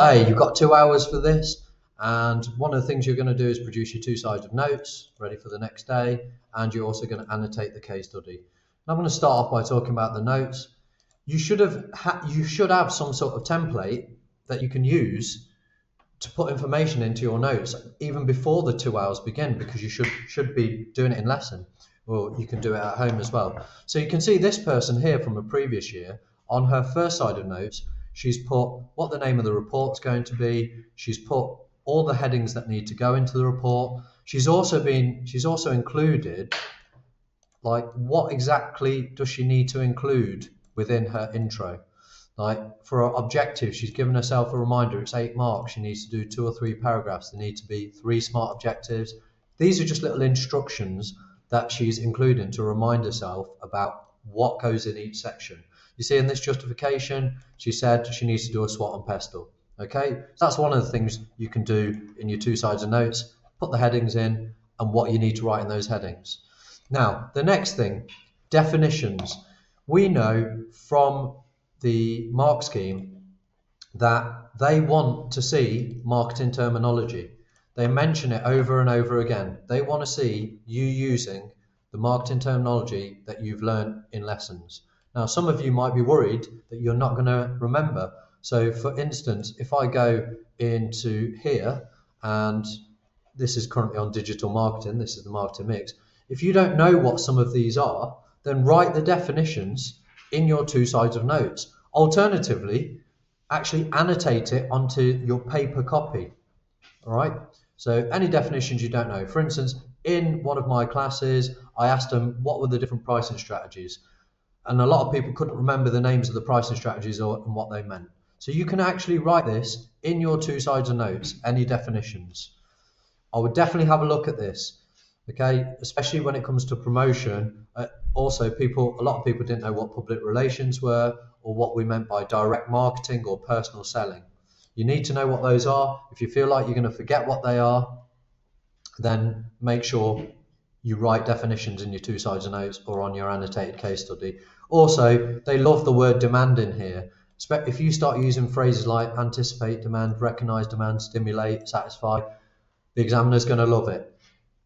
Hey, you've got 2 hours for this, and one of the things you're going to do is produce your two sides of notes ready for the next day, and you're also going to annotate the case study. And I'm going to start off by talking about the notes. You should have some sort of template that you can use to put information into your notes even before the 2 hours begin, because you should be doing it in lesson, or you can do it at home as well. So you can see this person here from a previous year. On her first side of notes, she's put what the name of the report's going to be. She's put all the headings that need to go into the report. She's also included, like, what exactly does she need to include within her intro. Like, for her objectives, she's given herself a reminder. It's 8 marks. She needs to do 2 or 3 paragraphs. There need to be 3 smart objectives. These are just little instructions that she's including to remind herself about what goes in each section. You see, in this justification, she said she needs to do a SWOT on pestl. Okay, so that's one of the things you can do in your 2 sides of notes. Put the headings in and what you need to write in those headings. Now, the next thing, definitions. We know from the mark scheme that they want to see marketing terminology. They mention it over and over again. They want to see you using the marketing terminology that you've learned in lessons. Now, some of you might be worried that you're not going to remember. So, for instance, if I go into here, and this is currently on digital marketing, this is the marketing mix. If you don't know what some of these are, then write the definitions in your 2 sides of notes. Alternatively, actually annotate it onto your paper copy. All right. So any definitions you don't know. For instance, in one of my classes, I asked them what were the different pricing strategies, and a lot of people couldn't remember the names of the pricing strategies and what they meant. So you can actually write this in your 2 sides of notes, any definitions. I would definitely have a look at this. Okay, especially when it comes to promotion. Also, a lot of people didn't know what public relations were, or what we meant by direct marketing or personal selling. You need to know what those are. If you feel like you're going to forget what they are, then make sure you write definitions in your 2 sides of notes or on your annotated case study. Also, they love the word demand in here. If you start using phrases like anticipate demand, recognize demand, stimulate, satisfy, the examiner's going to love it.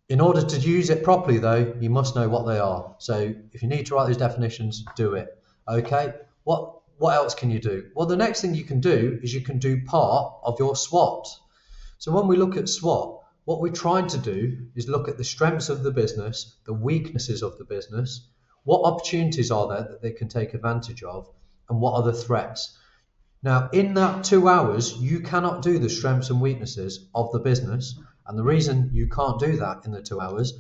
In order to use it properly, though, you must know what they are. So if you need to write those definitions, do it. Okay. What else can you do? Well, the next thing you can do is you can do part of your SWOT. So when we look at SWOT, what we're trying to do is look at the strengths of the business, the weaknesses of the business, what opportunities are there that they can take advantage of, and what are the threats. Now, in that 2 hours, you cannot do the strengths and weaknesses of the business. And the reason you can't do that in the 2 hours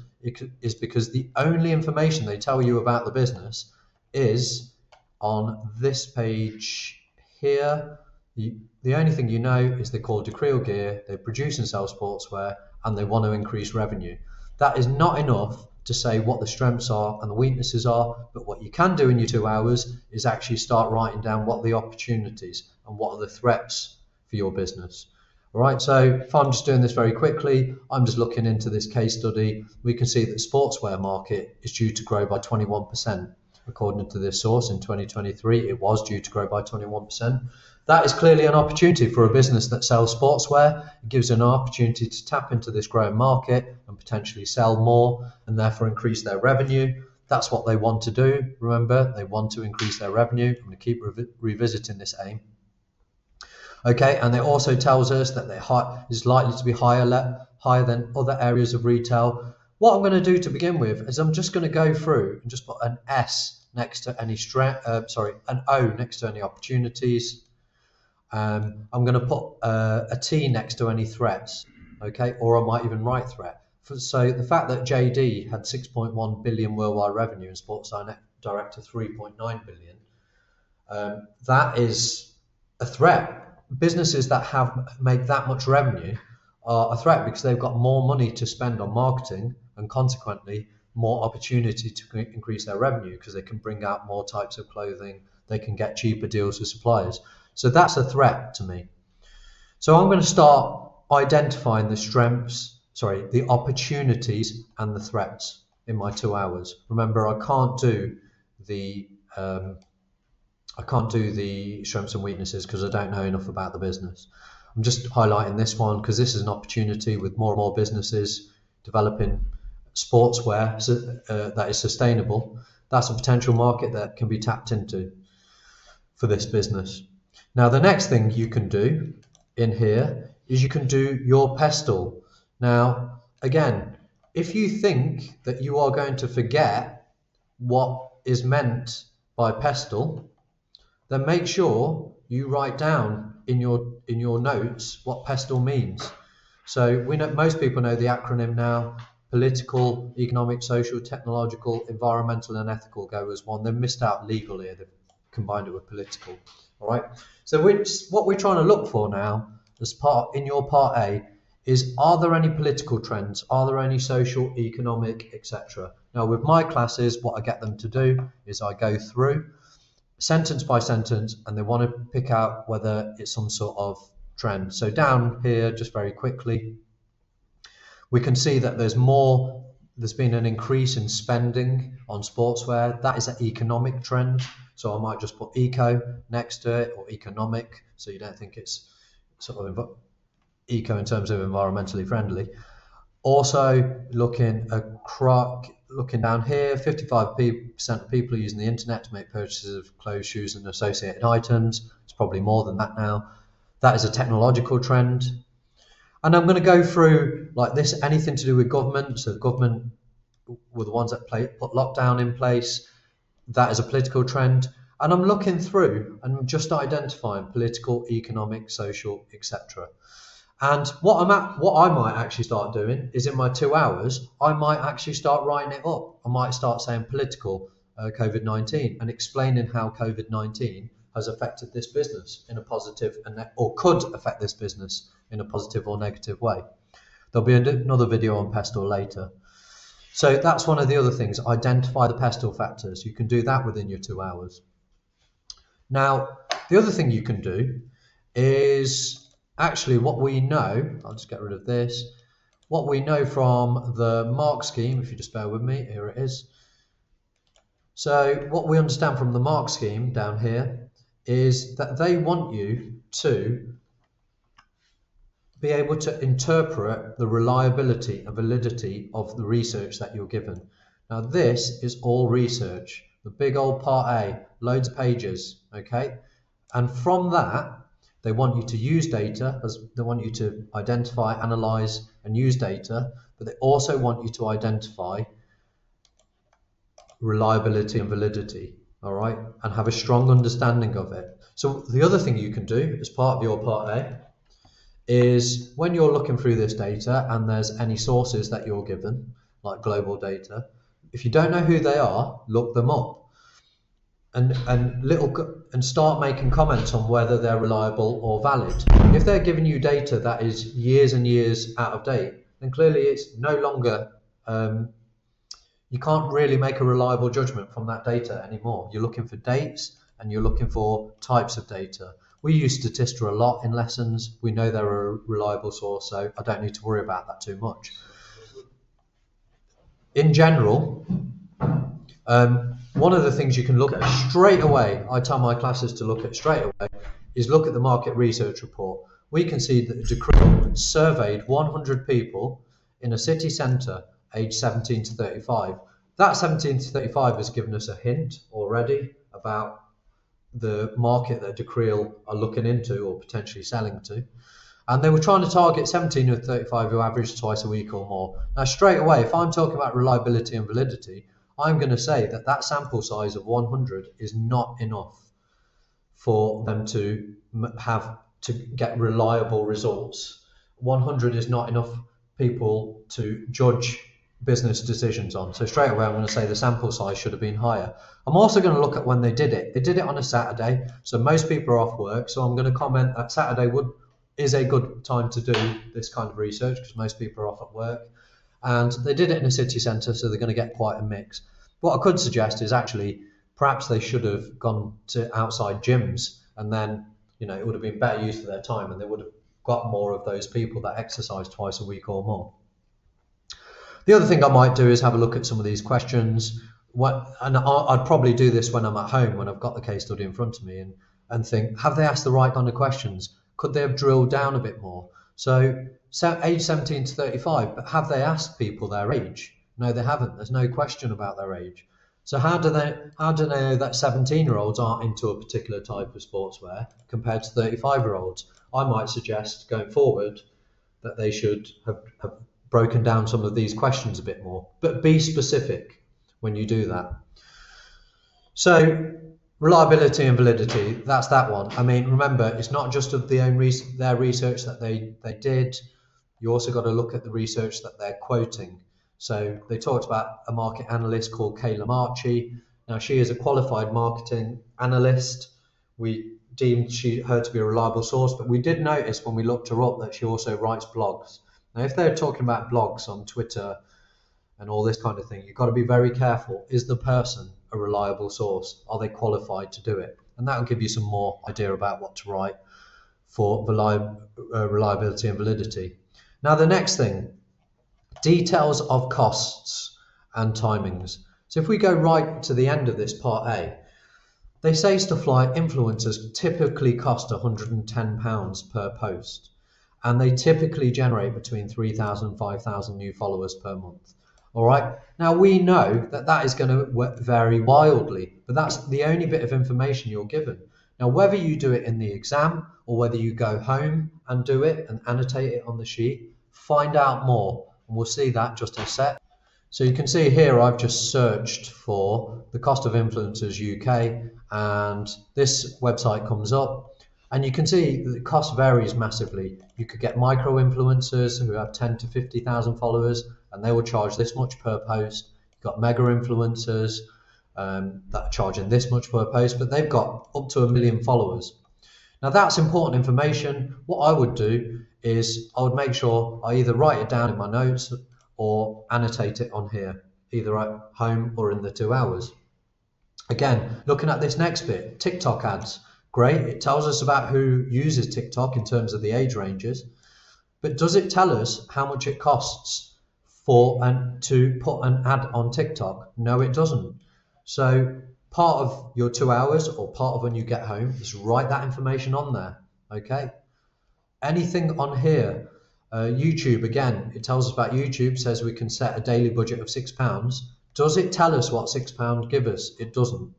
is because the only information they tell you about the business is on this page here. The only thing you know is they're called Decreal Gear, they produce and sell sportswear, and they want to increase revenue. That is not enough to say what the strengths are and the weaknesses are, but what you can do in your 2 hours is actually start writing down what are the opportunities and what are the threats for your business. All right, so if I'm just doing this very quickly, I'm just looking into this case study. We can see that the sportswear market is due to grow by 21%. According to this source, in 2023, it was due to grow by 21%. That is clearly an opportunity for a business that sells sportswear. It gives an opportunity to tap into this growing market and potentially sell more and therefore increase their revenue. That's what they want to do. Remember, they want to increase their revenue. I'm going to keep revisiting this aim. Okay, and it also tells us that is likely to be higher than other areas of retail. What I'm going to do to begin with is I'm just going to go through and just put an S next to any an O next to any opportunities. I'm going to put a T next to any threats. Okay, or I might even write threat. So the fact that JD had 6.1 billion worldwide revenue and Sports Direct to 3.9 billion, that is a threat. Businesses that make that much revenue are a threat because they've got more money to spend on marketing and consequently more opportunity to increase their revenue because they can bring out more types of clothing, they can get cheaper deals with suppliers. So that's a threat to me. So I'm going to start identifying the opportunities and the threats in my 2 hours. Remember, I can't do the strengths and weaknesses because I don't know enough about the business. I'm just highlighting this one because this is an opportunity with more and more businesses developing sportswear that is sustainable. That's a potential market that can be tapped into for this business. Now, the next thing you can do in here is you can do your pestl. Now, again, if you think that you are going to forget what is meant by pestl, then make sure you write down in your notes what pestl means. So we know most people know the acronym now: political, economic, social, technological, environmental, and ethical go as one. They've missed out legal here. They've combined it with political. All right. So what we're trying to look for now, as in your part A, is are there any political trends? Are there any social, economic, etc.? Now, with my classes, what I get them to do is I go through sentence by sentence, and they want to pick out whether it's some sort of trend. So down here, just very quickly, we can see that there's been an increase in spending on sportswear. That is an economic trend. So I might just put eco next to it, or economic, so you don't think it's sort of eco in terms of environmentally friendly. Also, looking down here, 55% of people are using the internet to make purchases of clothes, shoes, and associated items. It's probably more than that now. That is a technological trend. And I'm going to go through like this, anything to do with government. So the government were the ones that put lockdown in place. That is a political trend. And I'm looking through and just identifying political, economic, social, etc. And what I might actually start doing is in my 2 hours, I might actually start writing it up. I might start saying political COVID-19 and explaining how COVID-19 has affected this business in a positive or could affect this business in a positive or negative way. There'll be another video on pestl later. So that's one of the other things, identify the pestl factors. You can do that within your 2 hours. Now, the other thing you can do is actually what we know, I'll just get rid of this, what we know from the mark scheme, if you just bear with me, here it is. So what we understand from the mark scheme down here is that they want you to be able to interpret the reliability and validity of the research that you're given. Now this is all research, the big old part A, loads of pages, okay? And from that, they want you to use data, as they want you to identify, analyze, and use data, but they also want you to identify reliability and validity, all right? And have a strong understanding of it. So the other thing you can do as part of your part A is when you're looking through this data and there's any sources that you're given, like global data, if you don't know who they are, look them up and start making comments on whether they're reliable or valid. If they're giving you data that is years and years out of date, then clearly it's no longer, you can't really make a reliable judgment from that data anymore. You're looking for dates and you're looking for types of data. We use Statista a lot in lessons. We know they're a reliable source, so I don't need to worry about that too much. In general, one of the things you can look at straight away, I tell my classes to look at straight away, is look at the market research report. We can see that Decree surveyed 100 people in a city centre aged 17 to 35. That 17 to 35 has given us a hint already about the market that Decree are looking into or potentially selling to. And they were trying to target 17 to 35 who average twice a week or more. Now, straight away, if I'm talking about reliability and validity, I'm going to say that that sample size of 100 is not enough for them to have to get reliable results. 100 is not enough people to judge business decisions on. So straight away, I'm going to say the sample size should have been higher. I'm also going to look at when they did it. They did it on a Saturday, so most people are off work. So I'm going to comment that Saturday is a good time to do this kind of research because most people are off at work. And they did it in a city centre, so they're going to get quite a mix. What I could suggest is actually perhaps they should have gone to outside gyms, and then it would have been better use of their time, and they would have got more of those people that exercise twice a week or more. The other thing I might do is have a look at some of these questions. And I'd probably do this when I'm at home, when I've got the case study in front of me, and think, have they asked the right kind of questions? Could they have drilled down a bit more? So age 17 to 35, but have they asked people their age? No, they haven't. There's no question about their age. So how do they know that 17-year-olds aren't into a particular type of sportswear compared to 35-year-olds? I might suggest going forward that they should have broken down some of these questions a bit more, but be specific when you do that. So reliability and validity, that's that one. I mean, remember, it's not just of their research that they did. You also got to look at the research that they're quoting. So they talked about a market analyst called Kayla Marchi. Now, she is a qualified marketing analyst. We deemed her to be a reliable source, but we did notice when we looked her up that she also writes blogs. Now, if they're talking about blogs on Twitter and all this kind of thing, you've got to be very careful. Is the person a reliable source? Are they qualified to do it? And that will give you some more idea about what to write for reliability and validity. Now, the next thing, details of costs and timings. So if we go right to the end of this part A, they say stuff like influencers typically cost £110 per post, and they typically generate between 3,000 and 5,000 new followers per month. All right. Now, we know that that is going to vary wildly, but that's the only bit of information you're given. Now, whether you do it in the exam or whether you go home and do it and annotate it on the sheet, find out more. And we'll see that just in a sec. So you can see here I've just searched for the cost of influencers UK, and this website comes up, and you can see that the cost varies massively. You could get micro influencers who have 10 to 50,000 followers, and they will charge this much per post. You've got mega influencers that are charging this much per post, but they've got up to 1 million followers. Now, that's important information. What I would do is I would make sure I either write it down in my notes or annotate it on here, either at home or in the 2 hours. Again, looking at this next bit, TikTok ads, great. It tells us about who uses TikTok in terms of the age ranges, but does it tell us how much it costs to put an ad on TikTok? No, it doesn't. So part of your 2 hours or part of when you get home is write that information on there, okay? Anything on here, YouTube, again, it tells us about YouTube, says we can set a daily budget of £6. Does it tell us what £6 give us? It doesn't.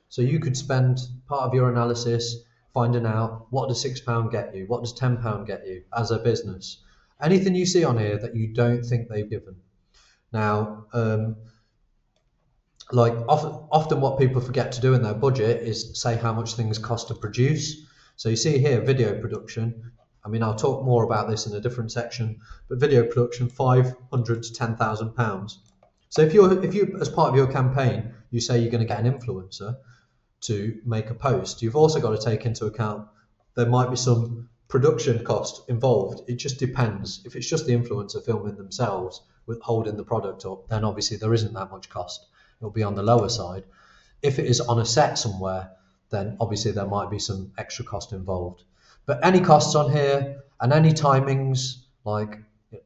So you could spend part of your analysis finding out, what does £6 get you? What does £10 get you as a business? Anything you see on here that you don't think they've given. Now, like often what people forget to do in their budget is say how much things cost to produce. So you see here, video production. I mean, I'll talk more about this in a different section, but video production, £500 to £10,000. So if you, as part of your campaign, you say you're going to get an influencer to make a post, you've also got to take into account there might be some production cost involved. It just depends. If it's just the influencer filming themselves with holding the product up, then obviously there isn't that much cost. It'll be on the lower side. If it is on a set somewhere, then obviously there might be some extra cost involved. But any costs on here and any timings, like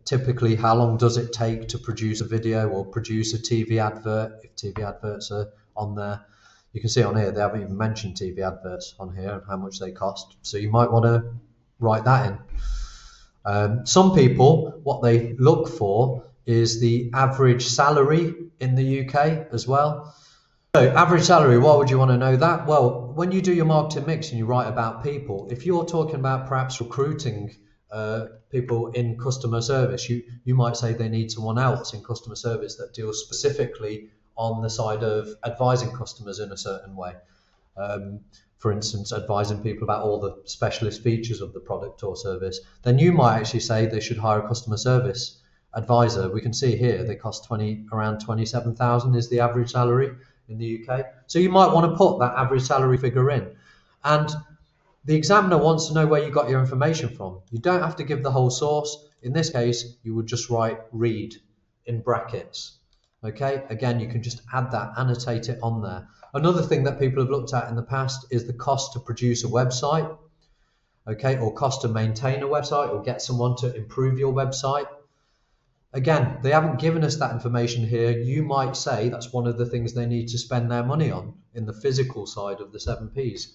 typically how long does it take to produce a video or produce a TV advert, if TV adverts are on there. You can see on here, they haven't even mentioned TV adverts on here and how much they cost. So you might want to write that in. Some people, what they look for is the average salary in the UK as well. So average salary, why would you want to know that? Well, when you do your marketing mix and you write about people, if you're talking about perhaps recruiting people in customer service, you might say they need someone else in customer service that deals specifically on the side of advising customers in a certain way. For instance, advising people about all the specialist features of the product or service. Then you might actually say they should hire a customer service advisor. We can see here they cost around 27,000 is the average salary in the UK. So you might want to put that average salary figure in. And the examiner wants to know where you got your information from. You don't have to give the whole source. In this case, you would just write read in brackets. Okay, again, you can just add that, annotate it on there. Another thing that people have looked at in the past is the cost to produce a website, okay, or cost to maintain a website or get someone to improve your website. Again, they haven't given us that information here. You might say that's one of the things they need to spend their money on in the physical side of the 7Ps.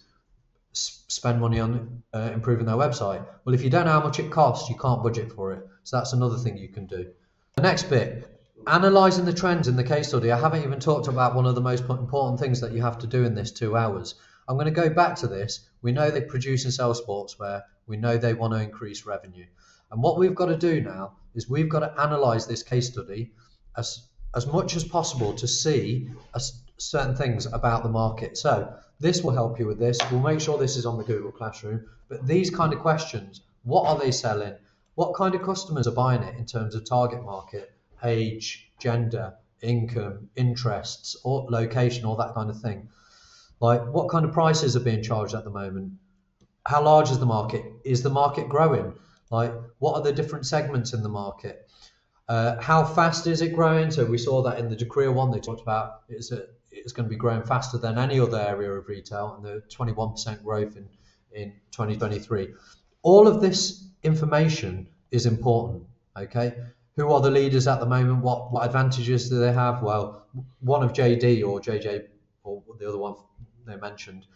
spend money on improving their website. Well, if you don't know how much it costs, you can't budget for it. So that's another thing you can do. The next bit, analysing the trends in the case study. I haven't even talked about one of the most important things that you have to do in this 2 hours. I'm going to go back to this. We know they produce and sell sportswear. We know they want to increase revenue. And what we've got to do now is we've got to analyse this case study as much as possible to see certain things about the market. So this will help you with this. We'll make sure this is on the Google Classroom. But these kind of questions, what are they selling? What kind of customers are buying it in terms of target market, age, gender, income, interests, or location, all that kind of thing? Like, what kind of prices are being charged at the moment? How large is the market? Is the market growing? Like, what are the different segments in the market? How fast is it growing? So we saw that in the Decrea one, they talked about it's going to be growing faster than any other area of retail, and the 21% growth in 2023. All of this information is important, okay? Who are the leaders at the moment? What advantages do they have? Well, one of JD or JJ, or the other one they mentioned,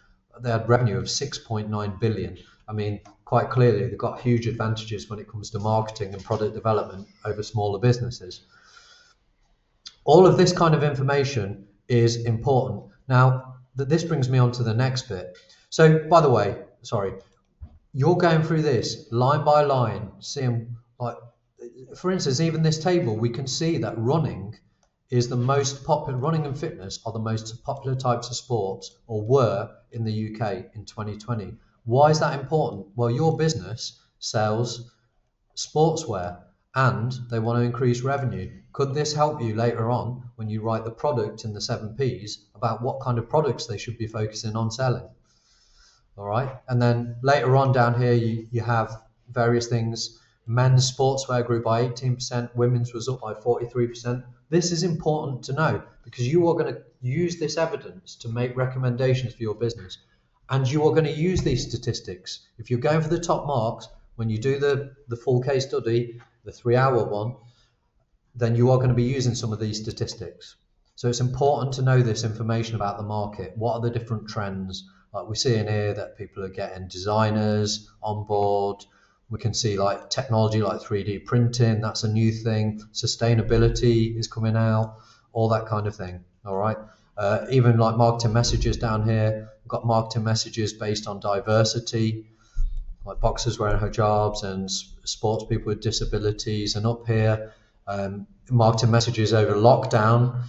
they had revenue of 6.9 billion. I mean, quite clearly, they've got huge advantages when it comes to marketing and product development over smaller businesses. All of this kind of information is important. Now, this brings me on to the next bit. So, by the way, sorry, you're going through this line by line, seeing, like, for instance, even this table, we can see that running is the most popular, running and fitness are the most popular types of sports, or were in the UK in 2020. Why is that important? Well, your business sells sportswear and they want to increase revenue. Could this help you later on when you write the product in the 7 Ps about what kind of products they should be focusing on selling? All right. And then later on down here, you have various things. Men's sportswear grew by 18%, women's was up by 43%. This is important to know because you are going to use this evidence to make recommendations for your business. And you are going to use these statistics. If you're going for the top marks, when you do the full case study, the 3-hour one, then you are going to be using some of these statistics. So it's important to know this information about the market. What are the different trends? Like we see in here that people are getting designers on board. We can see like technology like 3D printing, that's a new thing. Sustainability is coming out, all that kind of thing. All right. Even like marketing messages down here, we've got marketing messages based on diversity, like boxers wearing hijabs and sports people with disabilities. And up here, marketing messages over lockdown.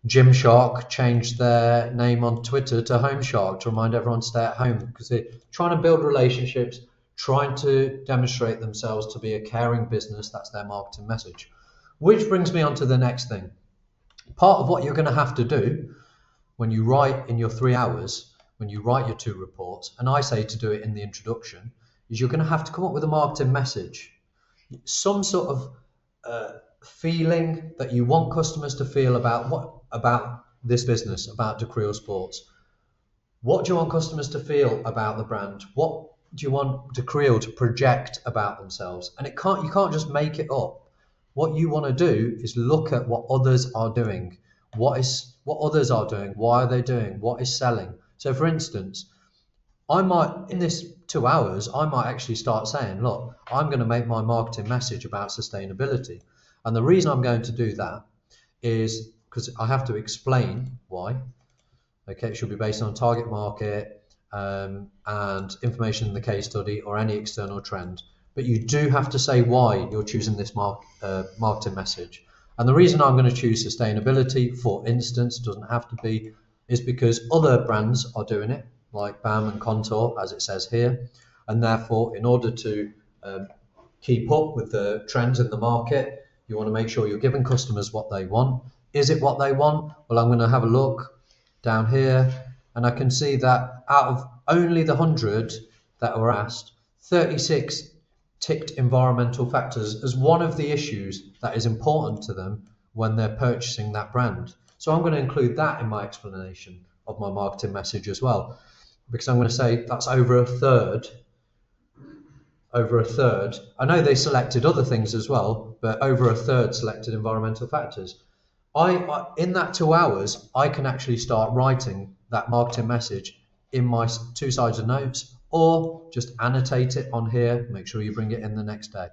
Gymshark changed their name on Twitter to Home Shark to remind everyone to stay at home because they're trying to build relationships, trying to demonstrate themselves to be a caring business. That's their marketing message. Which brings me on to the next thing. Part of what you're going to have to do when you write in your 3 hours, when you write your 2 reports, and I say to do it in the introduction, is you're going to have to come up with a marketing message. Some sort of feeling that you want customers to feel about this business, about Decrea Sports. What do you want customers to feel about the brand? What do you want Decrea to project about themselves? And you can't just make it up. What you want to do is look at what others are doing. What others are doing? Why are they doing? What is selling? So, for instance, I might, in this 2 hours, I might actually start saying, look, I'm going to make my marketing message about sustainability. And the reason I'm going to do that is because I have to explain why. Okay, it should be based on target market and information in the case study or any external trend. But you do have to say why you're choosing this marketing message. And the reason I'm going to choose sustainability, for instance, doesn't have to be, is because other brands are doing it, like BAM and Contour, as it says here. And therefore, in order to keep up with the trends in the market, you want to make sure you're giving customers what they want. Is it what they want? Well, I'm going to have a look down here, and I can see that out of only the 100 that were asked, 36 ticked environmental factors as one of the issues that is important to them when they're purchasing that brand. So I'm going to include that in my explanation of my marketing message as well, because I'm going to say that's over a third. I know they selected other things as well, but over a third selected environmental factors. In that 2 hours, I can actually start writing that marketing message in my 2 sides of notes or just annotate it on here. Make sure you bring it in the next day.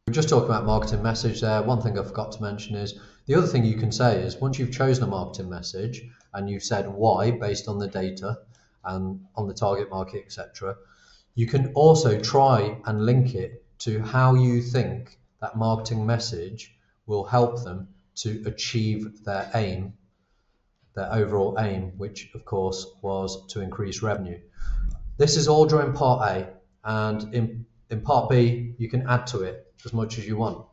We're just talking about marketing message there. One thing I forgot to mention is the other thing you can say is once you've chosen a marketing message and you've said why based on the data and on the target market, etc., you can also try and link it to how you think that marketing message will help them to achieve their aim, their overall aim, which of course was to increase revenue. This is all during part A, and in part B you can add to it as much as you want.